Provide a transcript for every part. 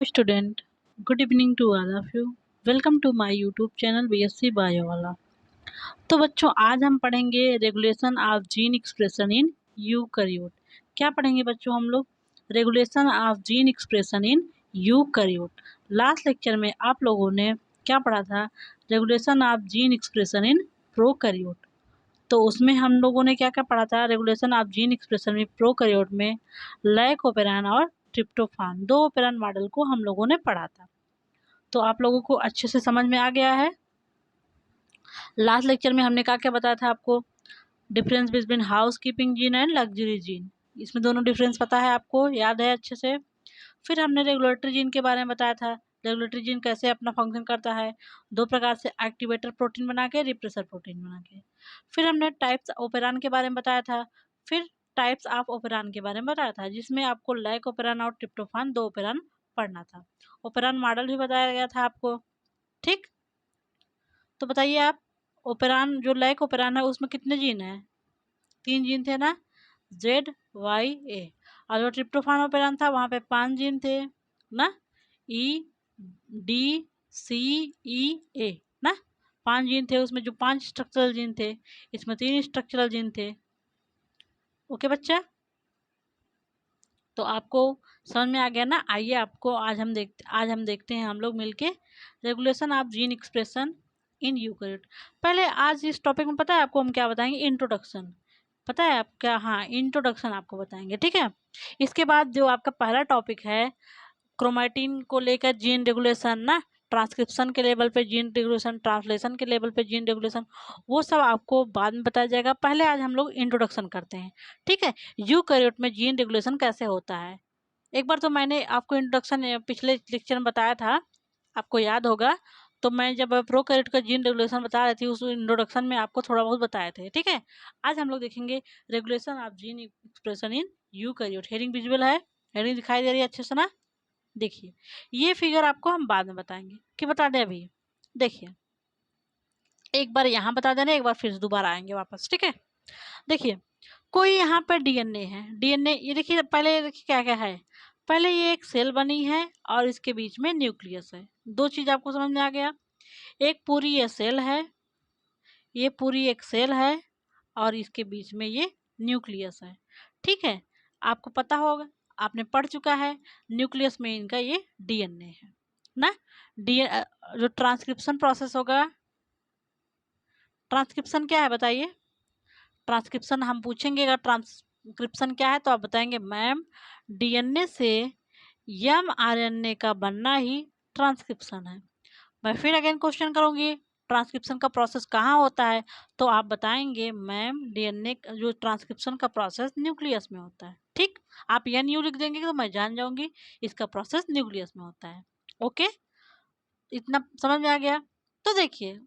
Student, good evening to all of you. Welcome to my YouTube channel BSc Bio वाला। तो बच्चों आज हम पढ़ेंगे regulation of gene expression in eukaryote. क्या पढ़ेंगे बच्चों हम लोग? Regulation of gene expression in eukaryote. Last lecture में आप लोगों ने क्या पढ़ा था? Regulation of gene expression in prokaryote. तो उसमें हम लोगों ने क्या क्या पढ़ा था? Regulation of gene expression in prokaryote में लाइक ओपेरान और ट्रिप्टोफान, दो ओपेरान मॉडल को हम लोगों ने पढ़ा था। तो आप लोगों को अच्छे से समझ में आ गया है। लास्ट लेक्चर में हमने क्या क्या बताया था आपको? Difference between house keeping gene and luxury gene, इसमें दोनों डिफरेंस पता है आपको, याद है अच्छे से। फिर हमने रेगुलेटरी जीन के बारे में बताया था, रेगुलेटरी जीन कैसे अपना फंक्शन करता है, दो प्रकार से, एक्टिवेटर प्रोटीन बना के, रिप्रेसर प्रोटीन बना के। फिर हमने टाइप्स ओपेरान के बारे में बताया था। फिर टाइप्स ऑफ ओपेरान के बारे में बताया था, जिसमें आपको लाइक ओपेरान और ट्रिप्टोफान, दो ओपेरान पढ़ना था। ओपेरान मॉडल भी बताया गया था आपको। ठीक, तो बताइए आप, ओपेरान जो लाइक ओपेरान है उसमें कितने जीन हैं? 3 जीन थे ना, ZYA। और जो ट्रिप्टोफान ओपेरान था वहाँ पे 5 जीन थे ना, EDCEA ना, 5 जीन थे उसमें, जो 5 स्ट्रक्चरल जीन थे, इसमें 3 स्ट्रक्चरल जीन थे। ओके बच्चा, तो आपको समझ में आ गया ना? आइए आपको आज हम देखते हैं हम लोग मिलके regulation of gene expression in eukaryote. पहले आज इस टॉपिक में पता है आपको हम क्या बताएंगे? इंट्रोडक्शन। पता है आप क्या? हाँ, इंट्रोडक्शन आपको बताएंगे, ठीक है। इसके बाद जो आपका पहला टॉपिक है, क्रोमैटिन को लेकर जीन रेगुलेशन ना, ट्रांसक्रिप्शन के लेवल पे जीन रेगुलेशन, ट्रांसलेशन के लेवल पे जीन रेगुलेशन, वो सब आपको बाद में बताया जाएगा। पहले आज हम लोग इंट्रोडक्शन करते हैं, ठीक है। यूकैरियोट में जीन रेगुलेशन कैसे होता है? एक बार तो मैंने आपको इंट्रोडक्शन पिछले लेक्चर में बताया था, आपको याद होगा। तो मैं जब प्रोकैरियोट का जीन रेगुलेशन बता रही थी, उस इंट्रोडक्शन में आपको थोड़ा बहुत बताए थे, ठीक है। आज हम लोग देखेंगे regulation of gene expression in eukaryote. Heading visual है, हेडिंग दिखाई दे रही है अच्छे से ना? देखिए, ये फिगर आपको हम बाद में बताएंगे, कि बता दें अभी? देखिए, एक बार यहाँ बता देना, एक बार फिर दोबारा आएंगे वापस, ठीक है। देखिए, कोई यहाँ पर डीएनए है, डीएनए ये देखिए, पहले देखिए क्या क्या है। पहले ये एक सेल बनी है और इसके बीच में न्यूक्लियस है। दो चीज आपको समझ में आ गया, एक पूरी ये सेल है, ये पूरी एक सेल है, और इसके बीच में ये न्यूक्लियस है, ठीक है। आपको पता होगा, आपने पढ़ चुका है, न्यूक्लियस में इनका ये डीएनए है ना। डी जो ट्रांसक्रिप्शन प्रोसेस होगा, ट्रांसक्रिप्शन क्या है बताइए? ट्रांसक्रिप्शन हम पूछेंगे, अगर ट्रांसक्रिप्शन क्या है तो आप बताएंगे मैम, डीएनए से एमआरएनए का बनना ही ट्रांसक्रिप्शन है। मैं फिर अगेन क्वेश्चन करूंगी, ट्रांसक्रिप्शन का प्रोसेस कहाँ होता है? तो आप बताएंगे मैम, डीएनए जो ट्रांसक्रिप्शन का प्रोसेस न्यूक्लियस में होता है। ठीक, आप एन यू लिख देंगे तो मैं जान जाऊंगी इसका प्रोसेस न्यूक्लियस में होता है। ओके, इतना समझ में आ गया? तो देखिए,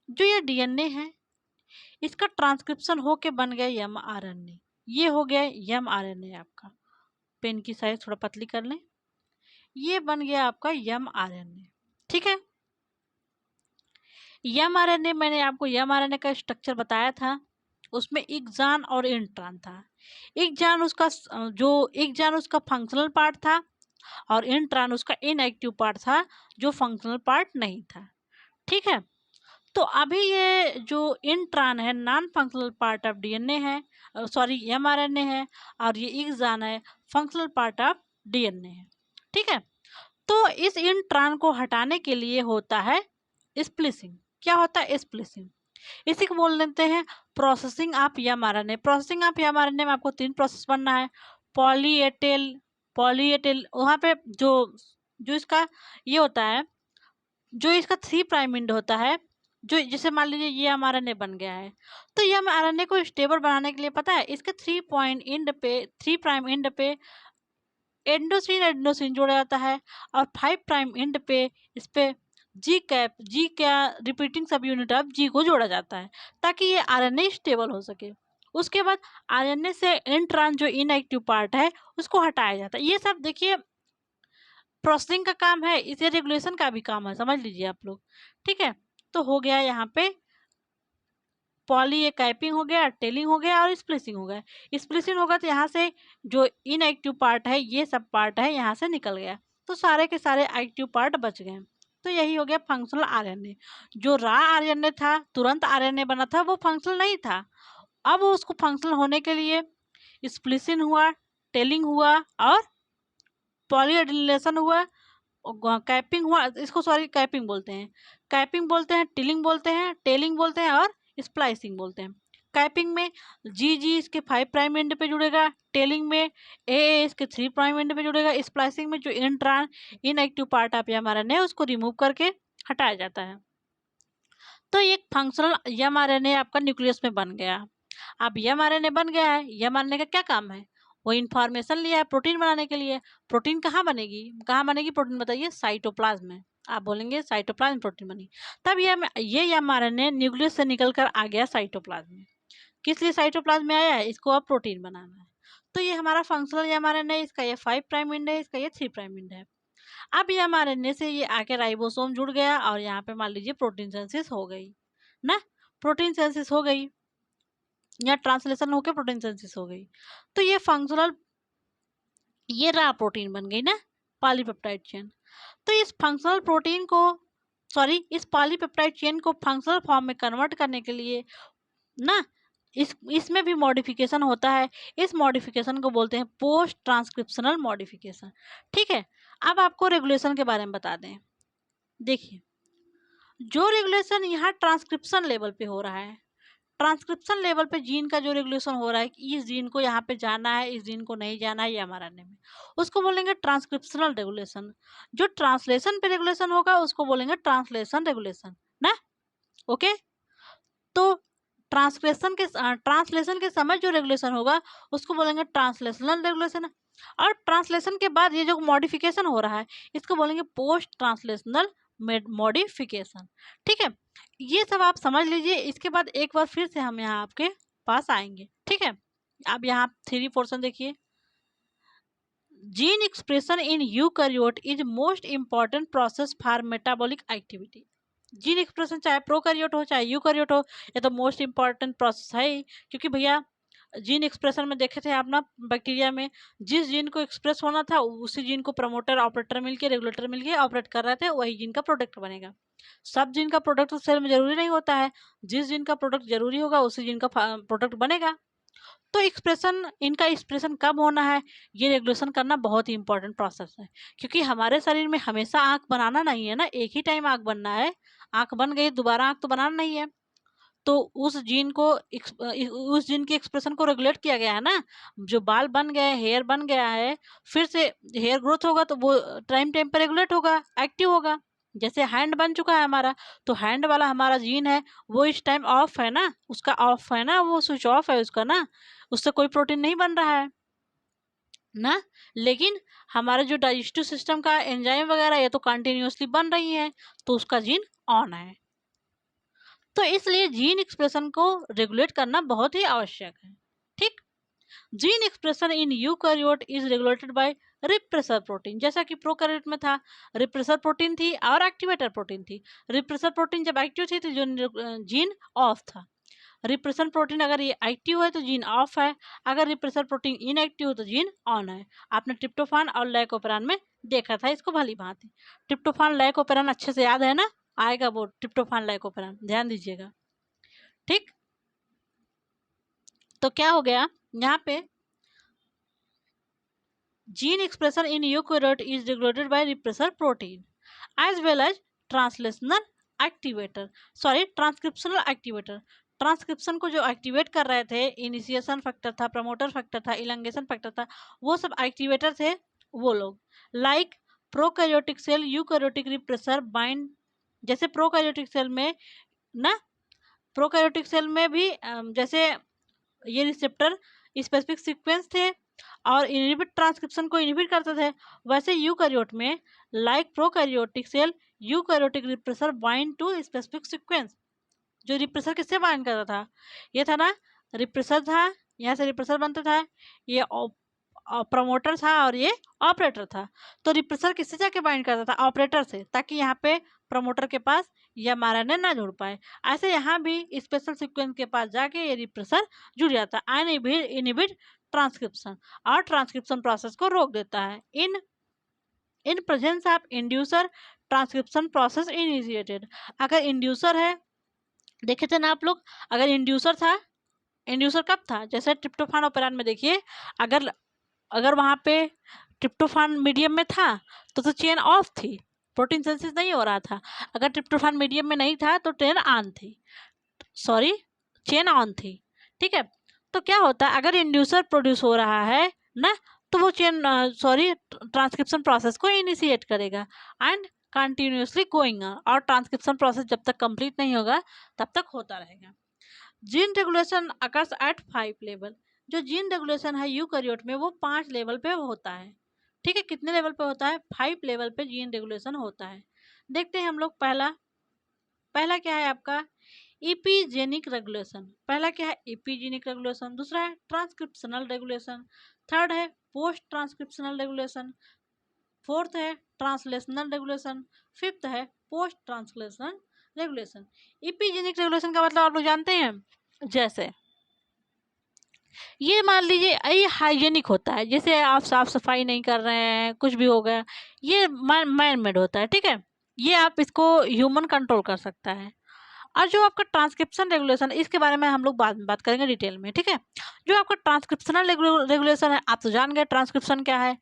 जो ये डीएनए है, इसका ट्रांसक्रिप्शन होके बन गया एमआरएनए। ये हो गया एमआरएनए आपका। पेन की साइज थोड़ा पतली कर लें, ये बन गया आपका एमआरएनए, ठीक है। एमआरएनए, मैंने आपको एमआरएनए का स्ट्रक्चर बताया था, उसमें एक्सान और इंट्रॉन था। एक्सान उसका फंक्शनल पार्ट था, और इंट्रॉन उसका इनएक्टिव पार्ट था, जो फंक्शनल पार्ट नहीं था, ठीक है। तो अभी ये जो इंट्रॉन है, non functional part of DNA है, सॉरी एमआरएनए है, और ये एक्सान है, फंक्शनल पार्ट ऑफ डीएनए है, ठीक है। तो इस इंट्रॉन को हटाने के लिए होता है स्प्लिसिंग। क्या होता है? स्प्लिसिंग। इसी को बोल देते हैं processing of mRNA. Processing of mRNA में आपको 3 प्रोसेस बनना है। पॉलीएटेल, पॉलीएटेल वहाँ पे जो जो इसका ये होता है, जो इसका 3 प्राइम एंड होता है, जो जैसे मान लीजिए ये एमआरएनए बन गया है, तो ये एमआरएनए को स्टेबल बनाने के लिए पता है, इसके 3 पॉइंट एंड पे, 3 प्राइम एंड पे एंडोसिन एडेनोसिन जोड़ा जाता है, और 5 प्राइम एंड पे इस पे जी का रिपीटिंग सब यूनिट ऑफ जी को जोड़ा जाता है, ताकि ये आरएनए स्टेबल हो सके। उसके बाद आरएनए से इंट्रॉन जो इनएक्टिव पार्ट है उसको हटाया जाता है। ये सब देखिए प्रोसेसिंग का काम है, इसे रेगुलेशन का भी काम है, समझ लीजिए आप लोग, ठीक है। तो हो गया यहाँ पे पॉली, ये कैपिंग हो गया, टेलिंग हो गया, और स्प्लिसिंग हो गया। स्प्लिसिंग होगा तो यहाँ से जो इनएक्टिव पार्ट है, ये सब पार्ट है यहाँ से निकल गया, तो सारे के सारे एक्टिव पार्ट बच गए। तो यही हो गया फंक्शनल आरएनए। जो रा आरएनए था, तुरंत आरएनए बना था, वो फंक्शनल नहीं था। अब उसको फंक्शनल होने के लिए स्प्लिसिन हुआ, टेलिंग हुआ और पॉलीएडिलेशन हुआ, कैपिंग हुआ। इसको सॉरी कैपिंग बोलते हैं, कैपिंग बोलते हैं, टिलिंग बोलते हैं, टेलिंग बोलते हैं और स्प्लाइसिंग बोलते हैं। कैपिंग में जी इसके 5 प्राइम एंड पे जुड़ेगा, टेलिंग में ए इसके 3 प्राइम एंड पे जुड़ेगा, स्प्लाइसिंग में जो इनएक्टिव पार्ट आप एमआरएनए उसको रिमूव करके हटाया जाता है। तो एक फंक्शनल एमआरएनए आपका न्यूक्लियस में बन गया। अब एमआरएनए बन गया है, एमआरएनए का क्या काम है? वो इन्फॉर्मेशन लिया है प्रोटीन बनाने के लिए। प्रोटीन कहाँ बनेगी, कहाँ बनेगी प्रोटीन बताइए? साइटोप्लाज्म में। आप बोलेंगे साइटोप्लाज्म प्रोटीन बनी। तब ये एमआरएनए न्यूक्लियस से निकलकर आ गया साइटोप्लाज्म में। किस लिए साइटोप्लाज्म में आया है? इसको अब प्रोटीन बनाना है। तो ये हमारा फंक्शनल एमआरएनए, इसका ये 5 प्राइम एंड है, इसका ये 3 प्राइम एंड है। अब ये एमआरएनए से ये आके राइबोसोम जुड़ गया और यहाँ पे मान लीजिए प्रोटीन सिंथेसिस हो गई ना, प्रोटीन सिंथेसिस हो गई या ट्रांसलेशन होकर प्रोटीन सिंथेसिस हो गई। तो ये फंक्शनल, ये रा प्रोटीन बन गई ना, पॉलीपेप्टाइड चेन। तो इस फंक्शनल प्रोटीन को इस पॉलीपेप्टाइड चेन को फंक्शनल फॉर्म में कन्वर्ट करने के लिए ना, इसमें भी मॉडिफिकेशन होता है। इस मॉडिफिकेशन को बोलते हैं पोस्ट ट्रांसक्रिप्शनल मॉडिफिकेशन। ठीक है, अब आपको रेगुलेशन के बारे में बता दें। देखिए, जो रेगुलेशन यहाँ ट्रांसक्रिप्शन लेवल पे हो रहा है, ट्रांसक्रिप्शन लेवल पे जीन का जो रेगुलेशन हो रहा है कि इस जीन को यहाँ पे जाना है, इस जीन को नहीं जाना है, ये हमारा नेम है, उसको बोलेंगे ट्रांसक्रिप्शनल रेगुलेशन। जो ट्रांसलेशन पे रेगुलेशन होगा उसको बोलेंगे ट्रांसलेशन रेगुलेशन ना। ओके, तो ट्रांसलेशन के समय जो रेगुलेशन होगा उसको बोलेंगे ट्रांसलेशनल रेगुलेशन। और ट्रांसलेशन के बाद ये जो मॉडिफिकेशन हो रहा है इसको बोलेंगे पोस्ट ट्रांसलेशनल मॉडिफिकेशन। ठीक है, ये सब आप समझ लीजिए। इसके बाद एक बार फिर से हम यहाँ आपके पास आएंगे। ठीक है, अब यहाँ 3 पोर्शन देखिए। Gene expression in eukaryote is most important process for metabolic activity. Gene expression चाहे प्रोकैरियोट हो चाहे यूकैरियोट हो, ये तो मोस्ट इंपॉर्टेंट प्रोसेस है ही। क्योंकि भैया जीन एक्सप्रेशन में देखे थे आप ना, बैक्टीरिया में जिस जीन को एक्सप्रेस होना था उसी जीन को प्रमोटर ऑपरेटर मिलके रेगुलेटर मिलके ऑपरेट कर रहे थे, वही जीन का प्रोडक्ट बनेगा। सब जीन का प्रोडक्ट सेल में जरूरी नहीं होता है, जिस जीन का प्रोडक्ट जरूरी होगा उसी जीन का प्रोडक्ट बनेगा। तो एक्सप्रेशन, इनका एक्सप्रेशन कब होना है ये रेगुलेशन करना बहुत ही इंपॉर्टेंट प्रोसेस है। क्योंकि हमारे शरीर में हमेशा आँख बनाना नहीं है ना, एक ही टाइम आँख बनना है। आँख बन गई, दोबारा आँख तो बनाना नहीं है। तो उस जीन की एक्सप्रेशन को रेगुलेट किया गया है ना। जो बाल बन गए, हेयर बन गया है, फिर से हेयर ग्रोथ होगा तो वो टाइम टाइम पर रेगुलेट होगा, एक्टिव होगा। जैसे हैंड बन चुका है हमारा, तो हैंड वाला हमारा जीन है वो इस टाइम ऑफ है ना, उसका ऑफ है ना, वो स्विच ऑफ है उसका ना, उससे कोई प्रोटीन नहीं बन रहा है ना। लेकिन हमारे जो डाइजेस्टिव सिस्टम का एंजाइम वगैरह ये तो कंटिन्यूअसली बन रही है, तो उसका जीन ऑन है। तो इसलिए जीन एक्सप्रेशन को रेगुलेट करना बहुत ही आवश्यक है। ठीक, gene expression in eukaryote is regulated by repressor protein. जैसा कि प्रोकैरियोट में था, रिप्रेसर प्रोटीन थी और एक्टिवेटर प्रोटीन थी। रिप्रेसर प्रोटीन जब एक्टिव थी तो जो जीन ऑफ था। रिप्रेशन प्रोटीन अगर ये एक्टिव है तो जीन ऑफ है, अगर रिप्रेसर प्रोटीन इनएक्टिव हो तो जीन ऑन है। आपने ट्रिप्टोफान और लाइकोपेरान में देखा था इसको भली भांति। ट्रिप्टोफान लाइकोपेरान अच्छे से याद है ना, आएगा वो ट्रिप्टोफान लाइकोपेरान, ध्यान दीजिएगा। ठीक, तो क्या हो गया यहाँ पे, gene expression in eukaryote is regulated by repressor protein as well as translational activator, transcriptional activator. Transcription को जो एक्टिवेट कर रहे थे, इनिशिएशन फैक्टर था, प्रमोटर फैक्टर था, इलंगेशन फैक्टर था, वो सब एक्टिवेटर थे वो लोग। Like prokaryotic cell eukaryotic repressor bind. जैसे प्रोकैरियोटिक सेल में ना, प्रोकैरियोटिक सेल में भी जैसे ये रिसेप्टर स्पेसिफिक सीक्वेंस थे और इनहिबिट ट्रांसक्रिप्शन को इनहिबिट करते थे, वैसे यूकैरियोट में like prokaryotic cell eukaryotic repressor bind to specific sequence. जो रिप्रेसर किससे बाइंड करता था, ये था ना, रिप्रेसर था, यहाँ से रिप्रेसर बनता था, ये प्रमोटर था और ये ऑपरेटर था। तो रिप्रेसर किससे जाके बाइंड करता था, ऑपरेटर से, ताकि यहाँ पे प्रमोटर के पास या एमआरएनए ना जुड़ पाए। ऐसे यहाँ भी स्पेशल सीक्वेंस के पास जाके ये रिप्रेसर जुड़ जाता है, इनहिबिट ट्रांसक्रिप्शन, और ट्रांसक्रिप्शन प्रोसेस को रोक देता है। In in presence of inducer transcription process initiated. अगर इंड्यूसर है, देखे थे ना आप लोग, अगर इंड्यूसर था, इंड्यूसर कब था, जैसे ट्रिप्टोफान ओपेरान में देखिए, अगर अगर वहाँ पे ट्रिप्टोफान मीडियम में था तो चेन ऑफ थी, प्रोटीन सिंथेसिस नहीं हो रहा था। अगर ट्रिप्टोफान मीडियम में नहीं था तो चेन ऑन थी, सॉरी चेन ऑन थी। ठीक है, तो क्या होता है, अगर इंड्यूसर प्रोड्यूस हो रहा है ना, तो वो चेन सॉरी ट्रांसक्रिप्शन प्रोसेस को इनिशिएट करेगा एंड कंटिन्यूसली गोइंग ऑन, और ट्रांसक्रिप्शन प्रोसेस जब तक कंप्लीट नहीं होगा तब तक होता रहेगा। Gene regulation occurs eight 5 level. जो जीन रेगुलेशन है यूकैरियोट में वो 5 लेवल पे होता है। ठीक है, कितने लेवल पे होता है, 5 लेवल पे जीन रेगुलेशन होता है। देखते हैं हम लोग, पहला क्या है आपका इपीजेनिक रेगुलेशन। पहला क्या है इपीजेनिक रेगुलेशन, दूसरा है ट्रांसक्रिप्शनल रेगुलेशन, थर्ड है पोस्ट ट्रांसक्रिप्शनल रेगुलेशन, फोर्थ है ट्रांसलेशनल रेगुलेशन, फिफ्थ है पोस्ट ट्रांसलेशनल रेगुलेशन। इपीजेनिक रेगुलेशन का मतलब आप लोग जानते हैं, जैसे ये मान लीजिए ये हाइजेनिक होता है, जैसे आप साफ सफाई नहीं कर रहे हैं, कुछ भी हो गया, ये मैन मेड होता है। ठीक है, ये आप इसको ह्यूमन कंट्रोल कर सकता है। और जो आपका ट्रांसक्रिप्शन रेगुलेशन, इसके बारे में हम लोग बाद में बात करेंगे डिटेल में। ठीक है, जो आपका ट्रांसक्रिप्शनल रेगुलेशन है, आप तो जान गए ट्रांसक्रिप्शन क्या है,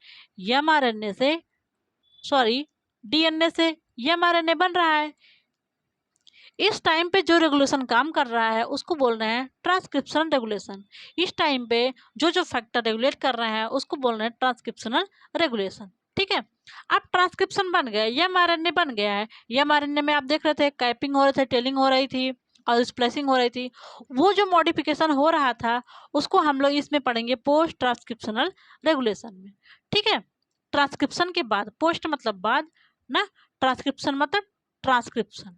एमआरएनए से सॉरी डीएनए से एमआरएनए बन रहा है। इस टाइम पे जो रेगुलेशन काम कर रहा है उसको बोल रहे हैं ट्रांसक्रिप्शनल रेगुलेशन। इस टाइम पे जो फैक्टर रेगुलेट कर रहे हैं उसको बोल रहे हैं ट्रांसक्रिप्शनल रेगुलेशन। ठीक है, अब ट्रांसक्रिप्शन बन गया, एमआरएनए बन गया है। एमआरएनए में आप देख रहे थे कैपिंग हो रहे थे, टेलिंग हो रही थी और स्प्लाइसिंग हो रही थी। वो जो मॉडिफिकेशन हो रहा था उसको हम लोग इसमें पढ़ेंगे पोस्ट ट्रांसक्रिप्शनल रेगुलेशन में। ठीक है, ट्रांसक्रिप्शन के बाद, पोस्ट मतलब बाद ना, ट्रांसक्रिप्शन मतलब ट्रांसक्रिप्शन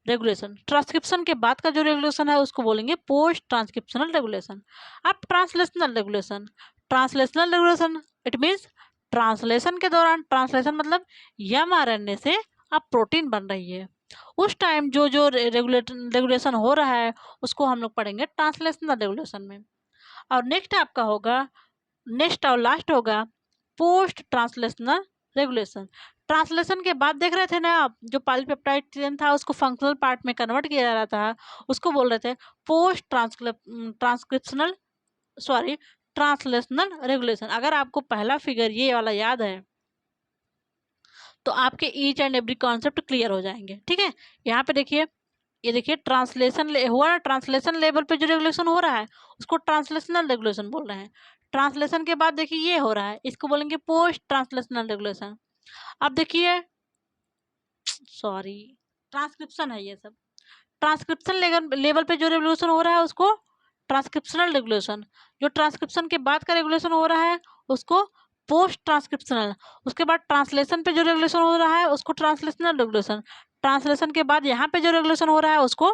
रेगुलेशन, ट्रांसक्रिप्शन के बाद का जो रेगुलेशन है उसको बोलेंगे पोस्ट ट्रांसक्रिप्शनल रेगुलेशन। अब translational regulation, translational regulation it means translation के दौरान, ट्रांसलेशन मतलब एमआरएनए से अब प्रोटीन बन रही है, उस टाइम जो रेगुलेशन हो रहा है उसको हम लोग पढ़ेंगे ट्रांसलेशनल रेगुलेशन में। और नेक्स्ट आपका होगा, नेक्स्ट और लास्ट होगा पोस्ट ट्रांसलेशनल रेगुलेशन। ट्रांसलेशन के बाद देख रहे थे ना आप, जो पॉलीपेप्टाइड चेन था उसको फंक्शनल पार्ट में कन्वर्ट किया जा रहा था, उसको बोल रहे थे post transcriptional sorry translational regulation. अगर आपको पहला फिगर ये वाला याद है तो आपके each and every concept clear हो जाएंगे। ठीक है, यहाँ पे देखिए, ये देखिए ट्रांसलेशन हुआ, ट्रांसलेशन लेवल पे जो रेगुलेशन हो रहा है उसको ट्रांसलेशनल रेगुलेशन बोल रहे हैं। ट्रांसलेशन के बाद देखिए ये हो रहा है, इसको बोलेंगे पोस्ट ट्रांसलेशनल रेगुलेशन। अब देखिए सॉरी ट्रांसक्रिप्शन है ये सब, ट्रांसक्रिप्शन लेवल पे जो रेगुलेशन हो रहा है उसको ट्रांसक्रिप्शनल रेगुलेशन, जो ट्रांसक्रिप्शन के बाद का रेगुलेशन हो रहा है उसको पोस्ट ट्रांसक्रिप्शनल, उसके बाद ट्रांसलेशन पे जो रेगुलेशन हो रहा है उसको ट्रांसलेशनल रेगुलेशन, ट्रांसलेशन के बाद यहाँ पे जो रेगुलेशन हो रहा है उसको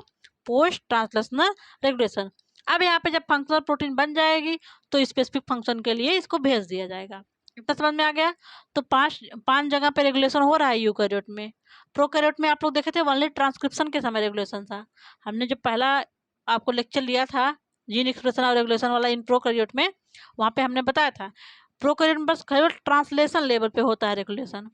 पोस्ट ट्रांसलेशनल रेगुलेशन। अब यहाँ पे जब फंक्शनल प्रोटीन बन जाएगी तो स्पेसिफिक फंक्शन के लिए इसको भेज दिया जाएगा। इतना समझ में आ गया। तो पांच जगह पे रेगुलेशन हो रहा है यूकैरियोट में। प्रोकैरियोट में आप लोग देखे थे ओनली ट्रांसक्रिप्शन के समय रेगुलेशन था। हमने जो पहला आपको लेक्चर लिया था जीन एक्सप्रेशन और रेगुलेशन वाला इन प्रोकैरियोट में, वहाँ पे हमने बताया था प्रोकैरियोट में बस केवल ट्रांसलेशन लेवल पे होता है रेगुलेशन,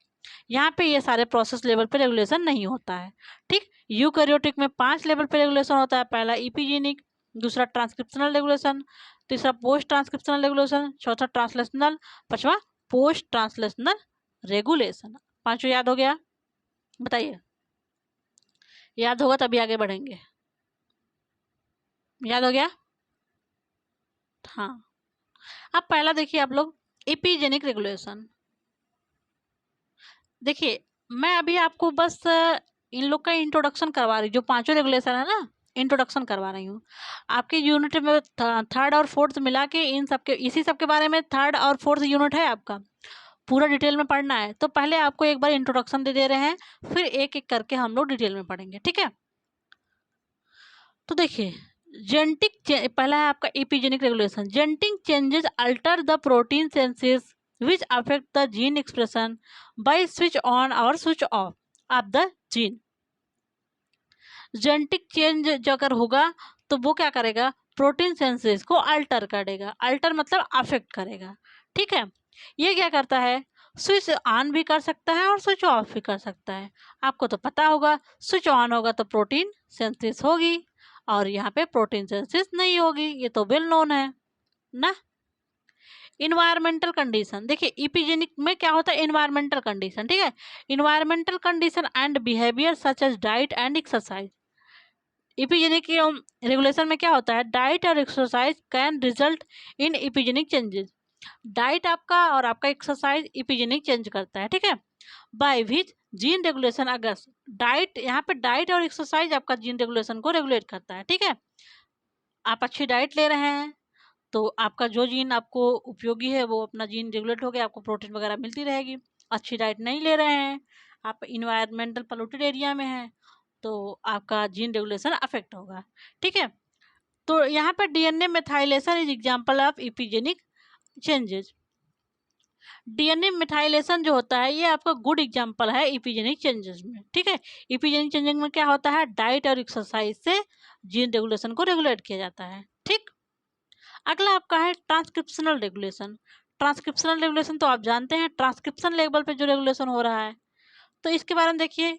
यहाँ पे ये सारे प्रोसेस लेवल पे रेगुलेशन नहीं होता है। ठीक, यूकैरियोटिक में 5 लेवल पे रेगुलेशन होता है। पहला इपीजेनिक, दूसरा ट्रांसक्रिप्शनल रेगुलेशन, तीसरा पोस्ट ट्रांसक्रिप्शनल रेगुलेशन, चौथा ट्रांसलेशनल, पांचवा पोस्ट ट्रांसलेशनल रेगुलेशन। पांचों याद हो गया, बताइए याद होगा तभी आगे बढ़ेंगे। याद हो गया, हाँ। अब पहला देखिए आप लोग एपिजेनिक रेगुलेशन। देखिए मैं अभी आपको बस इन लोग का इंट्रोडक्शन करवा रही हूँ, जो पांचों रेगुलेशन है ना, इंट्रोडक्शन करवा रही हूँ। आपके यूनिट में थर्ड और फोर्थ मिला के इन सबके, इसी सब के बारे में थर्ड और फोर्थ यूनिट है आपका, पूरा डिटेल में पढ़ना है। तो पहले आपको एक बार इंट्रोडक्शन दे रहे हैं, फिर एक एक करके हम लोग डिटेल में पढ़ेंगे। ठीक है, तो देखिए जेनेटिक, पहला है आपका epigenic regulation. Genetic changes alter the protein senses which affect the gene expression by switch on और switch off the gene. Genetic change जो अगर होगा तो वो क्या करेगा, प्रोटीन सेंसेस को अल्टर करेगा। अल्टर मतलब अफेक्ट करेगा। ठीक है, ये क्या करता है, स्विच ऑन भी कर सकता है और स्विच ऑफ भी कर सकता है। आपको तो पता होगा, स्विच ऑन होगा तो प्रोटीन सिंथेसिस होगी और यहाँ पे प्रोटीन सिंथेसिस नहीं होगी, ये तो वेल नोन है ना। इन्वायरमेंटल कंडीशन, देखिए इपिजेनिक में क्या होता है, इन्वायरमेंटल कंडीशन, ठीक है। Environmental condition and behaviour such as diet and exercise. Epigenic regulation में क्या होता है, डाइट और exercise can result in epigenic changes. Diet आपका और आपका एक्सरसाइज इपिजेनिक चेंज करता है, ठीक है। बाय विच जीन रेगुलेशन, अगर डाइट, यहाँ पे डाइट और एक्सरसाइज आपका जीन रेगुलेशन को रेगुलेट करता है, ठीक है। आप अच्छी डाइट ले रहे हैं तो आपका जो जीन आपको उपयोगी है वो अपना जीन रेगुलेट हो गया, आपको प्रोटीन वगैरह मिलती रहेगी। अच्छी डाइट नहीं ले रहे हैं, आप इन्वायरमेंटल पोल्यूटेड एरिया में हैं, तो आपका जीन रेगुलेशन अफेक्ट होगा, ठीक है। तो यहाँ पर DNA methylation is example of epigenic changes. DNA methylation जो होता है ये आपका गुड एग्जांपल है इपिजेनिक चेंजेस में, ठीक है। इपिजेनिक चेंजिंग में क्या होता है, डाइट और एक्सरसाइज से जीन रेगुलेशन को रेगुलेट किया जाता है, ठीक। अगला आपका है ट्रांसक्रिप्शनल रेगुलेशन। ट्रांसक्रिप्शनल रेगुलेशन तो आप जानते हैं, ट्रांसक्रिप्शन लेवल पे जो रेगुलेशन हो रहा है, तो इसके बारे में देखिए।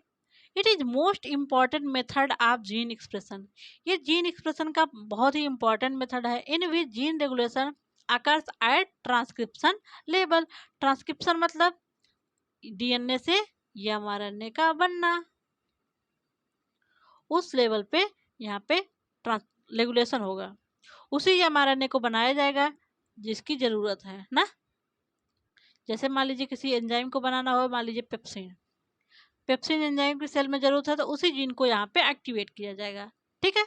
It is most important method of gene expression. ये जीन एक्सप्रेशन का बहुत ही इंपॉर्टेंट मेथड है in which gene regulation occurs at transcription level. Transcription मतलब डीएनए से एमआरएनए का बनना, उस लेवल पे यहाँ पे रेगुलेशन होगा, उसी एमआरएनए को बनाया जाएगा जिसकी ज़रूरत है ना। जैसे मान लीजिए किसी एंजाइम को बनाना हो, मान लीजिए पेप्सिन, पेप्सिन एंजाइम की सेल में जरूरत है तो उसी जीन को यहाँ पे एक्टिवेट किया जाएगा, ठीक है।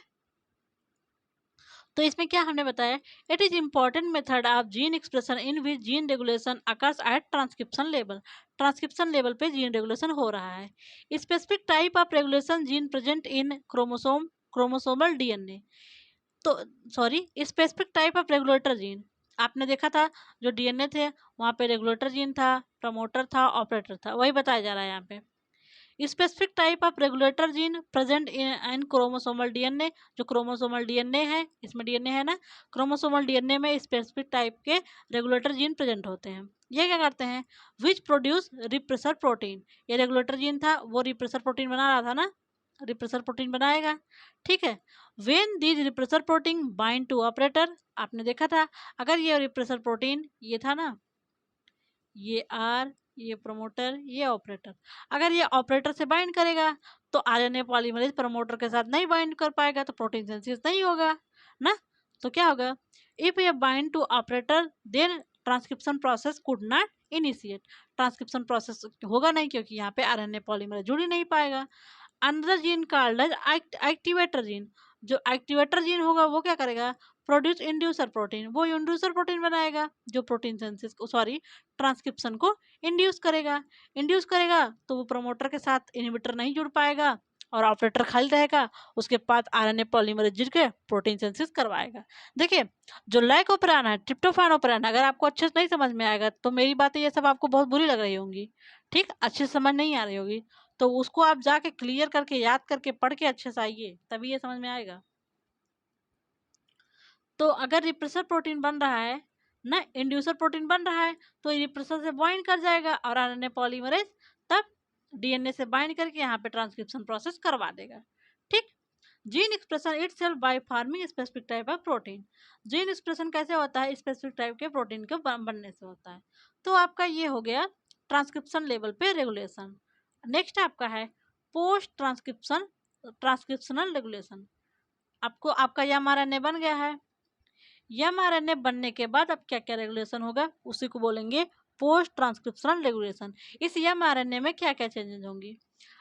तो इसमें क्या हमने बताया, it is important method of gene expression in which gene regulation occurs at transcription level. Transcription level पे जीन रेगुलेशन हो रहा है। Specific type of regulation gene present in chromosomal DNA. तो sorry, specific type of regulator gene, आपने देखा था जो DNA थे वहाँ पे रेगुलेटर जीन था, प्रमोटर था, ऑपरेटर था, वही बताया जा रहा है यहाँ पे। Specific type of regulator gene present in chromosomal DNA. जो क्रोमोसोमल डीएनए है, इसमें डीएनए है ना, क्रोमोसोमल डीएनए में स्पेसिफिक टाइप के रेगुलेटर जीन प्रेजेंट होते हैं। ये क्या करते हैं, विच प्रोड्यूस रिप्रेसर प्रोटीन। ये रेगुलेटर जीन था, वो रिप्रेसर प्रोटीन बना रहा था ना, रिप्रेसर प्रोटीन बनाएगा, ठीक है। When these repressor protein bind to operator, आपने देखा था अगर ये रिप्रेसर प्रोटीन ये था ना, ये आर, ये प्रमोटर, ये ऑपरेटर, अगर ये ऑपरेटर से बाइंड करेगा तो आरएनए पॉलीमरेज प्रमोटर के साथ नहीं बाइंड कर पाएगा तो प्रोटीन सिंथेसिस नहीं होगा ना। तो क्या होगा, इफ ये bind to operator then transcription process could not initiate. Transcription process होगा नहीं क्योंकि यहाँ पे आरएनए पॉलीमरेज जुड़ ही नहीं पाएगा। Another gene called as activator gene. जो एक्टिवेटर जीन होगा वो क्या करेगा, प्रोड्यूस इंड्यूसर प्रोटीन, वो इंड्यूसर प्रोटीन बनाएगा जो प्रोटीन सिंथेसिस को, सॉरी, ट्रांसक्रिप्शन को इंड्यूस करेगा। इंड्यूस करेगा तो वो प्रमोटर के साथ इनहिबिटर नहीं जुड़ पाएगा और ऑपरेटर खाली रहेगा, उसके बाद आरएनए पॉलीमरेज जुड़ के प्रोटीन सिंथेसिस करवाएगा। देखिए जो लाइकोपेरान है, ट्रिप्टोफैन ओपेरान, अगर आपको अच्छे से नहीं समझ में आएगा तो मेरी बातें ये सब आपको बहुत बुरी लग रही होंगी, ठीक, अच्छे से समझ नहीं आ रही होगी, तो उसको आप जाके क्लियर करके याद करके पढ़ के अच्छे से आइए तभी ये समझ में आएगा। तो अगर रिप्रेसर प्रोटीन बन रहा है ना, इंड्यूसर प्रोटीन बन रहा है तो रिप्रेसर से बाइंड कर जाएगा और आरएनए पॉलीमरेज तब डीएनए से बाइंड करके यहाँ पे ट्रांसक्रिप्शन प्रोसेस करवा देगा, ठीक। Gene expression itself by forming specific type of protein. Gene expression कैसे होता है, स्पेसिफिक टाइप के प्रोटीन के बनने से होता है। तो आपका ये हो गया ट्रांसक्रिप्शन लेवल पे रेगुलेशन। नेक्स्ट आपका है पोस्ट ट्रांसक्रिप्शनल रेगुलेशन। आपको आपका एमआरएनए बन गया है, एमआरएनए बनने के बाद अब क्या क्या रेगुलेशन होगा उसी को बोलेंगे पोस्ट ट्रांसक्रिप्शनल रेगुलेशन। इस एमआरएनए में क्या क्या चेंजेस होंगी,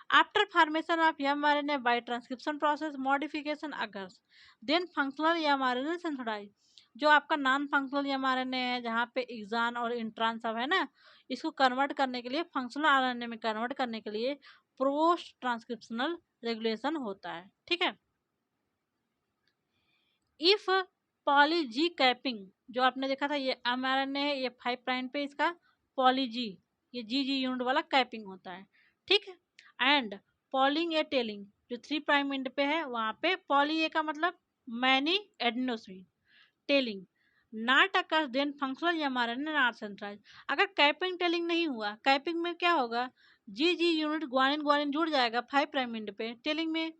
after formation of mRNA by transcription process modification occurs then functional mRNA synthesize. जो आपका नॉन फंक्शनल एमआरएनए है जहाँ पे एक्सान और इंट्रान सब है ना, इसको कन्वर्ट करने के लिए फंक्शनल आरएनए में कन्वर्ट करने के लिए पोस्ट ट्रांसक्रिप्शनल रेगुलेशन होता है, ठीक है। इफ पॉली जी कैपिंग, जो आपने देखा था ये एमआरएनए है, ये 5 प्राइम पे इसका पॉली जी, ये जी यूनिट वाला कैपिंग होता है, ठीक है। एंड पॉलिंग ए टेलिंग, जो 3 प्राइम एंड पे है वहाँ पे पॉली ए का मतलब many adenosine, tailing not occurs then functional mRNA not synthesize. अगर कैपिंग टेलिंग नहीं हुआ, कैपिंग में क्या होगा, जी यूनिट ग्वानिन ग्वानिन जुड़ जाएगा 5 प्राइम एंड पे, टेलिंग में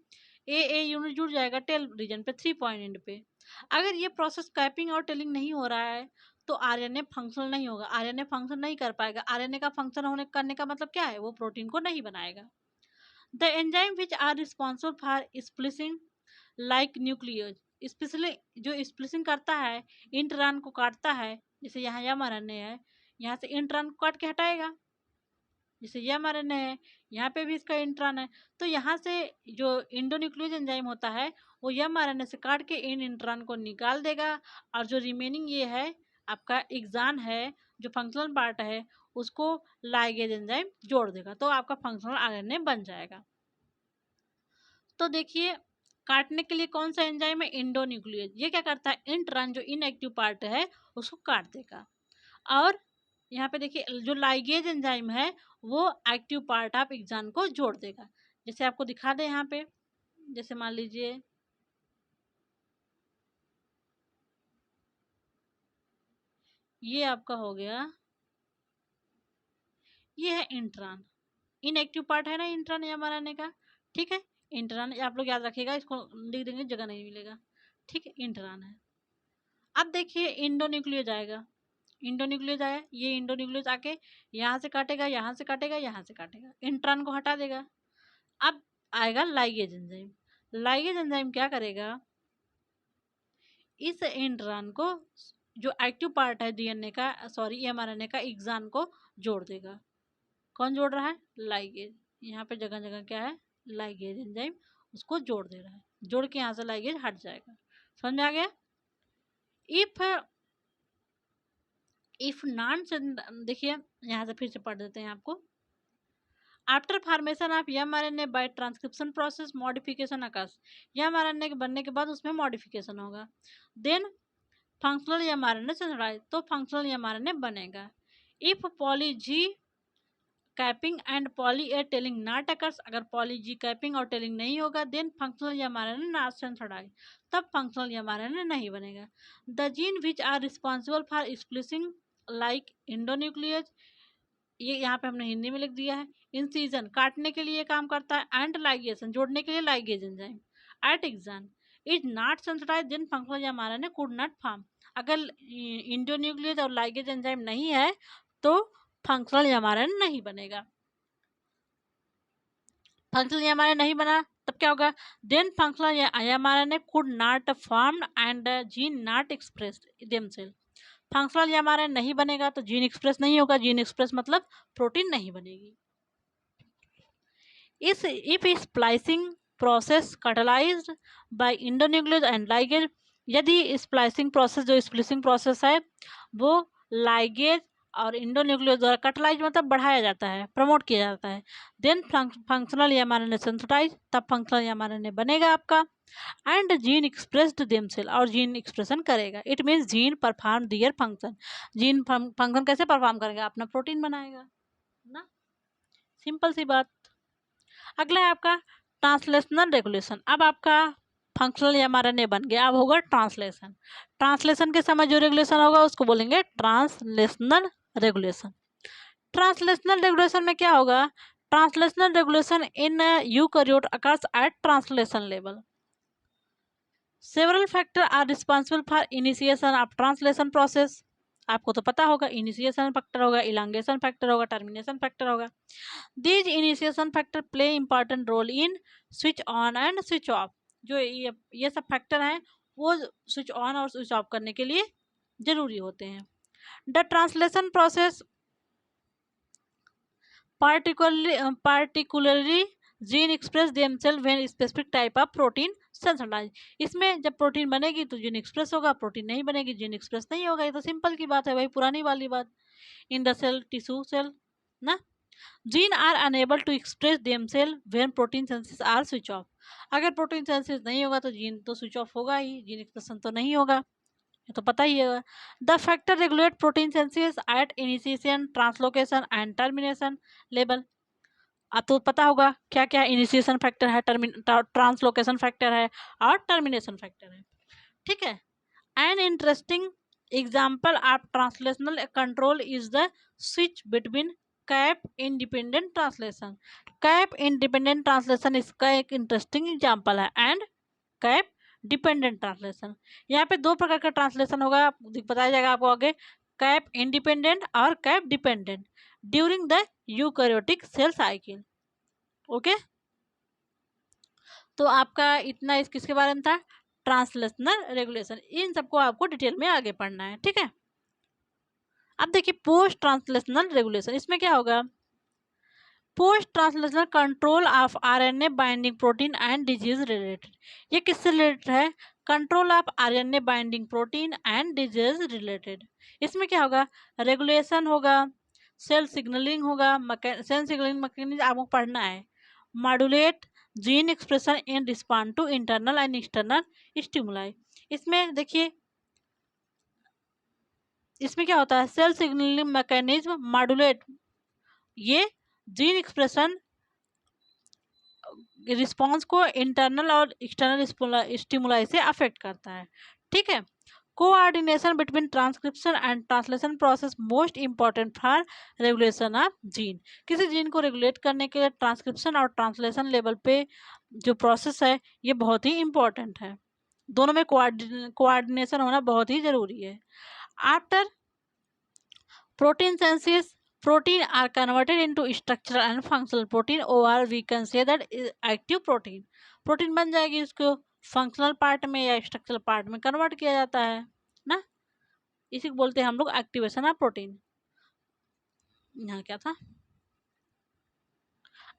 ए यूनिट जुड़ जाएगा टेल रीजन पे 3 पॉइंट एंड पे। अगर ये प्रोसेस कैपिंग और टेलिंग नहीं हो रहा है तो आरएनए फंक्शनल नहीं होगा, आरएनए फंक्शन नहीं कर पाएगा। आरएनए का फंक्शन होने करने का मतलब क्या है, वो प्रोटीन को नहीं बनाएगा। The enzyme which are responsible for splicing like nuclease, specially जो स्प्लिसिंग करता है, इंट्रान को काटता है, जैसे यहाँ mRNA है, यहाँ से इंट्रान को काट के हटाएगा, जैसे mRNA है, यहाँ पे भी इसका इंट्रान है, तो यहाँ से जो इंडोन्यूक्लियोज एंजाइम होता है वो mRNA से काट के इन इंट्रान को निकाल देगा, और जो रिमेनिंग ये है आपका एक्सान है, जो फंक्शनल पार्ट है, उसको लाइगेज एंजाइम जोड़ देगा, तो आपका फंक्शनल आरएनए बन जाएगा। तो देखिए काटने के लिए कौन सा एंजाइम है, इंडोन्यूक्लियोज। ये क्या करता है, इंट्रान जो इनएक्टिव पार्ट है उसको काट देगा। और यहाँ पे देखिए जो लाइगेज एंजाइम है वो एक्टिव पार्ट ऑफ एक्सान को जोड़ देगा। जैसे आपको दिखा दे यहाँ पे, जैसे मान लीजिए ये आपका हो गया, ये है इंट्रान, इनएक्टिव पार्ट है ना इंट्रान mRNA का, ठीक है। इंट्रान आप लोग याद रखिएगा, इसको लिख देंगे जगह नहीं मिलेगा, ठीक है, इंट्रान है। अब देखिए इंडोन्यूक्लियोज आएगा, इंडोन्यूक्लियोज आया, ये इंडोन्यूक्लियोज आके यहाँ से काटेगा, यहाँ से काटेगा, यहाँ से काटेगा, इंट्रान को हटा देगा। अब आएगा लाइगेज एंजाइम। लाइगेज एंजाइम क्या करेगा, इस इंट्रान को जो एक्टिव पार्ट है डीएनए का, सॉरी mRNA का, एक्सान को जोड़ देगा। कौन जोड़ रहा है, लाइगेज। यहाँ पे जगह जगह क्या है, लाइगेज एंजाइम, उसको जोड़ दे रहा है, जोड़ के यहाँ से लाइगेज हट जाएगा। समझ में आ गया। इफ नॉन, देखिए यहाँ से फिर से पढ़ देते हैं आपको। After formation of mRNA by transcription process modification occurs, mRNA के बनने के बाद उसमें मॉडिफिकेशन होगा, देन फंक्शनल mRNA सिंथेसाइज, तो फंक्शनल mRNA बनेगा। If poly G capping and poly A tailing not occurs, अगर पॉली जी कैपिंग और टेलिंग नहीं होगा, then functional mRNA not synthesise, तब फंक्शनल mRNA नहीं बनेगा। The gene which are responsible for splicing like endonuclease, ये यहाँ पे हमने हिंदी में लिख दिया है, इंसीजन काटने के लिए काम करता है, एंड लाइगेशन जोड़ने के लिए ligase enzyme, at exon is not sensitise, then functional mRNA could not form. अगर इंडोन्यूक्लियोज और लाइगेज एंजाइम नहीं है तो फंक्शनल mRNA नहीं बनेगा। फंक्शनल mRNA नहीं बना तब क्या होगा, then functional mRNA could not form and gene not expressed themselves. Functional mRNA नहीं बनेगा तो जीन एक्सप्रेस नहीं होगा, जीन एक्सप्रेस मतलब प्रोटीन नहीं बनेगी। If splicing process catalysed by endonuclease and ligase, यदि स्प्लाइसिंग प्रोसेस जो स्प्लिसिंग प्रोसेस है वो लाइगेज और इंडोन्यूक्लियोज द्वारा कैटलाइज मतलब बढ़ाया जाता है, प्रमोट किया जाता है, देन फंक्शनल mRNA सिंथेसाइज, तब फंक्शनल mRNA बनेगा आपका, एंड जीन एक्सप्रेस्ड देमसेल्फ, और जीन एक्सप्रेशन करेगा। It means gene perform their function, gene function कैसे परफॉर्म करेगा, अपना प्रोटीन बनाएगा ना, सिंपल सी बात। अगला है आपका ट्रांसलेशनल रेगुलेशन। अब आपका फंक्शनल mRNA बन गया, अब होगा ट्रांसलेशन। ट्रांसलेशन के समय जो रेगुलेशन होगा उसको बोलेंगे ट्रांसलेशनल रेगुलेशन। ट्रांसलेशनल रेगुलेशन में क्या होगा, translational regulation in eukaryote occurs at translation level. Several factor are responsible for initiation of translation process. आपको तो पता होगा, इनिशिएशन फैक्टर होगा, इलांगेशन फैक्टर होगा, टर्मिनेशन फैक्टर होगा। These initiation factor play important role in switch on and switch off. जो ये सब फैक्टर हैं वो स्विच ऑन और स्विच ऑफ करने के लिए जरूरी होते हैं। The translation process particularly gene express themselves when specific type of protein sensitize. इसमें जब प्रोटीन बनेगी तो जीन एक्सप्रेस होगा, प्रोटीन नहीं बनेगी जीन एक्सप्रेस नहीं होगा। ये तो सिंपल की बात है भाई, पुरानी वाली बात। In the cell tissue cell ना, gene are unable to express themselves when protein synthesis are switch off. अगर प्रोटीन सेंसेस नहीं होगा तो जीन तो स्विच ऑफ होगा ही, जीन एक्सप्रेशन तो नहीं होगा, ये तो पता ही है। The factor regulate protein senses at initiation, translocation and termination level. तो पता होगा क्या क्या इनिशिएशन फैक्टर है, ट्रांसलोकेशन फैक्टर है और टर्मिनेशन फैक्टर है, ठीक है। An interesting example of translational control is the switch between cap independent translation. Cap independent translation इसका एक इंटरेस्टिंग एग्जाम्पल है, एंड कैप डिपेंडेंट ट्रांसलेशन। यहाँ पे दो प्रकार का ट्रांसलेशन होगा, बताया जाएगा आपको आगे, कैप इंडिपेंडेंट और cap dependent during the eukaryotic cell cycle. Okay, तो आपका इतना इस किसके बारे में था, ट्रांसलेशनल रेगुलेशन। इन सबको आपको डिटेल में आगे पढ़ना है, ठीक है। अब देखिए पोस्ट ट्रांसलेशनल रेगुलेशन, इसमें क्या होगा, post translational control of RNA binding protein and disease related. ये किससे रिलेटेड है, control of RNA binding protein and disease related. इसमें क्या होगा, रेगुलेशन होगा, सेल सिग्नलिंग होगा, सेल सिग्नलिंग मैकेनिज्म आपको पढ़ना है, modulate gene expression in respond to internal and external stimuli. इसमें देखिए, इसमें क्या होता है, सेल सिग्नलिंग मैकेनिज्म मॉड्यूलेट, ये जीन एक्सप्रेशन रिस्पांस को इंटरनल और एक्सटर्नल स्टिमुलाई से अफेक्ट करता है, ठीक है। Coordination between transcription and translation process most important for regulation of gene. किसी जीन को रेगुलेट करने के लिए ट्रांसक्रिप्शन और ट्रांसलेशन लेवल पे जो प्रोसेस है ये बहुत ही इंपॉर्टेंट है, दोनों में कोऑर्डिनेशन होना बहुत ही जरूरी है। After protein synthesis, protein are converted into structural and functional protein, or we can say that is active protein। Protein बन जाएगी, इसको फंक्शनल पार्ट में या स्ट्रक्चरल पार्ट में कन्वर्ट किया जाता है ना, इसी को बोलते हैं हम लोग एक्टिवेशन ऑफ प्रोटीन। यहाँ क्या था,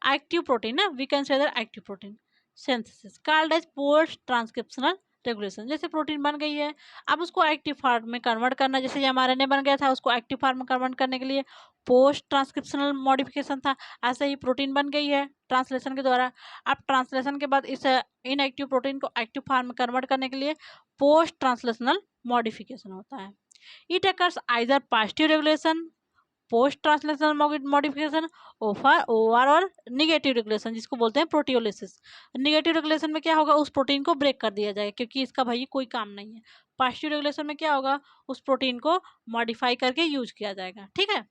एक्टिव प्रोटीन ना, we can say that active protein synthesis called as post transcriptional regulation. जैसे प्रोटीन बन गई है, अब उसको एक्टिव फॉर्म में कन्वर्ट करना, जैसे mRNA बन गया था उसको एक्टिव फॉर्म में कन्वर्ट करने के लिए पोस्ट ट्रांसक्रिप्शनल मॉडिफिकेशन था, ऐसे ही प्रोटीन बन गई है ट्रांसलेशन के द्वारा। अब ट्रांसलेशन के बाद इस इनएक्टिव प्रोटीन को एक्टिव फॉर्म में कन्वर्ट करने के लिए पोस्ट ट्रांसलेशनल मॉडिफिकेशन होता है। It occurs either positive regulation, post translational modification, over और निगेटिव रेगुलेशन जिसको बोलते हैं प्रोटियोलिसिस। निगेटिव रेगुलेशन में क्या होगा, उस प्रोटीन को ब्रेक कर दिया जाएगा क्योंकि इसका भाई कोई काम नहीं है। पॉजिटिव रेगुलेशन में क्या होगा, उस प्रोटीन को मॉडिफाई करके यूज किया जाएगा, ठीक है।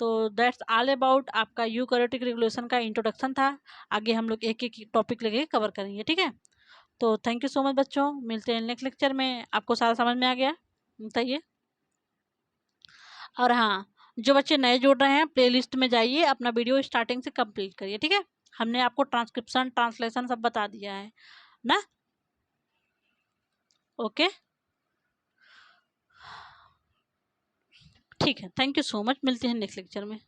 तो दैट्स ऑल अबाउट आपका यूकैरियोटिक रेगुलेशन का इंट्रोडक्शन था। आगे हम लोग एक एक टॉपिक लेके कवर करेंगे, ठीक है। तो थैंक यू सो मच बच्चों, मिलते हैं नेक्स्ट लेक्चर में। आपको सारा समझ में आ गया बताइए। और हाँ, जो बच्चे नए जुड़ रहे हैं प्लेलिस्ट में जाइए, अपना वीडियो स्टार्टिंग से कंप्लीट करिए, ठीक है। हमने आपको ट्रांसक्रिप्शन ट्रांसलेशन सब बता दिया है ना। ओके, ठीक है, थैंक यू सो मच, मिलते हैं नेक्स्ट लेक्चर में।